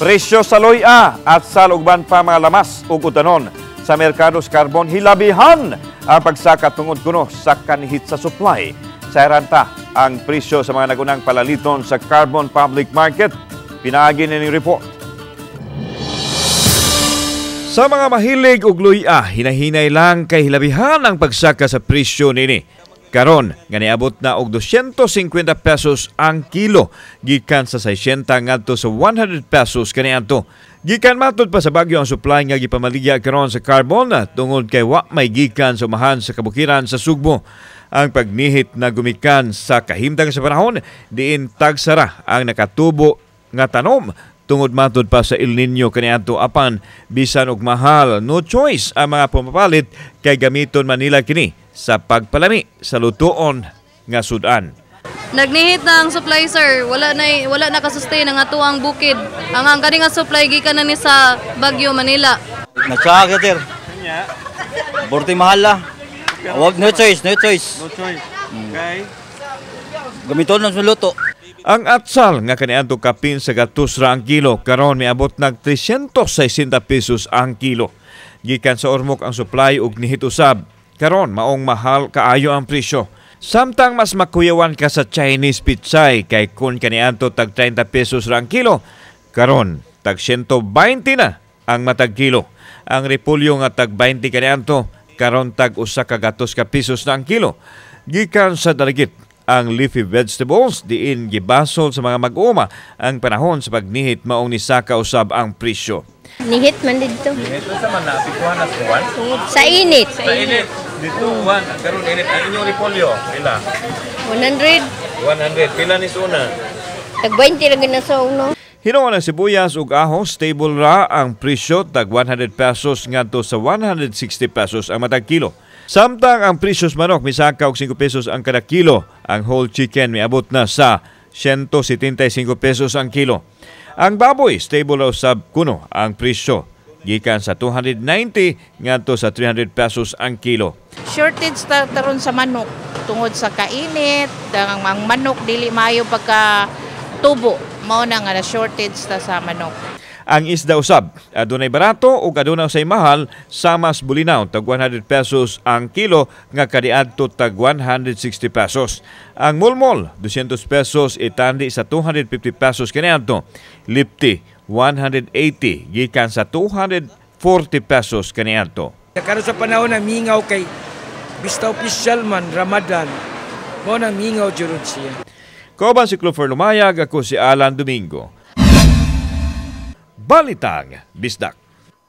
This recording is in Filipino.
Presyo sa loy-a at sa lugban pa mga lamas ug utanon sa merkado sa karbon hilabihan ang pagsaka tungod kuno sa kanhit sa supply. Sa ranta ang presyo sa mga nagunang palaliton sa carbon public market. Pinaagi ni report. Sa mga mahilig og loy-a, hinahinay lang kay hilabihan ang pagsaka sa presyo nini. Karon nga niabot na og 250 pesos ang kilo gikan sa 60 ngadto sa 100 pesos kaniadto. Gikan matud pa sa Baguio ang supply nga gipamaligya karon sa carbon tungod kay wa may gikan sa umahan sa kabukiran sa Sugbo. Ang pagnihit na gumikan sa kahimtang sa panahon diin tagsara ang nakatubo nga tanom tungod matud pa sa El Nino kaniadto apan bisan og mahal no choice ang mga pumapalit kay gamiton Manila kini sa pagpalami sa lutuon nga sudan. Nagnihit na ang supply sir, wala na ka-sustain ang atuang bukid. Ang kani nga supply gikan na ni sa Baguio, Manila. Natsaka sir. Borte mahal la. No choice. No choice. Okay. Gamiton lang sa luto. Ang atsal nga kaniadto kapin sa gatos ra ang kilo karon miabot nag 360 pesos ang kilo. Gikan sa ormok ang supply ug nihit usab. Karon maong mahal kaayo ang presyo. Samtang mas makuyawan ka sa Chinese pitsay kay kun kaniadto tag 30 pesos ra ang kilo, karon tag 120 na ang matag kilo. Ang repolyo nga tag 20 kaniadto, karon tag usa ka gatos ka pesos na ang kilo. Gikan sa dalagit ang leafy vegetables diin gibasol sa mga mag-uma ang panahon sa pagnihit maong nisaka usab ang presyo. Nihit man dito. Nihit sa man naapikuhan na kuwan? Sa init. Sa init. Dito kuwan, karon init ang inyong repolyo. Pila? 100. 100. Pila ni suna? Tag 20 lang na sa uno. Hinuon ang sibuyas ug ahos, stable ra ang presyo tag 100 pesos ngadto sa 160 pesos ang matag kilo. Samtang ang presyo sa manok misaka og 5 pesos ang kada kilo. Ang whole chicken miabot na sa 175 pesos ang kilo. Ang baboy stable raw sab kuno ang presyo gikan sa 290 ngadto sa 300 pesos ang kilo. Shortage taron sa manok tungod sa kainit, ang manok dili maayo pagka tubo. Mao na nga na shortage ta sa manok. Ang isda usab adunay barato ug adunay usay mahal sa mas bulinaw tag 100 pesos ang kilo nga kadiadto tag 160 pesos. Ang mulmol 200 pesos itandi sa 250 pesos kaniadto. Lipti 180 gikan sa 240 pesos kaniadto. Karon sa panahon na mingaw kay bista official man Ramadan mo nang mingaw jud siya. Kauban si Clover Lumayag, ako si Alan Domingo. Balitang Bisdak.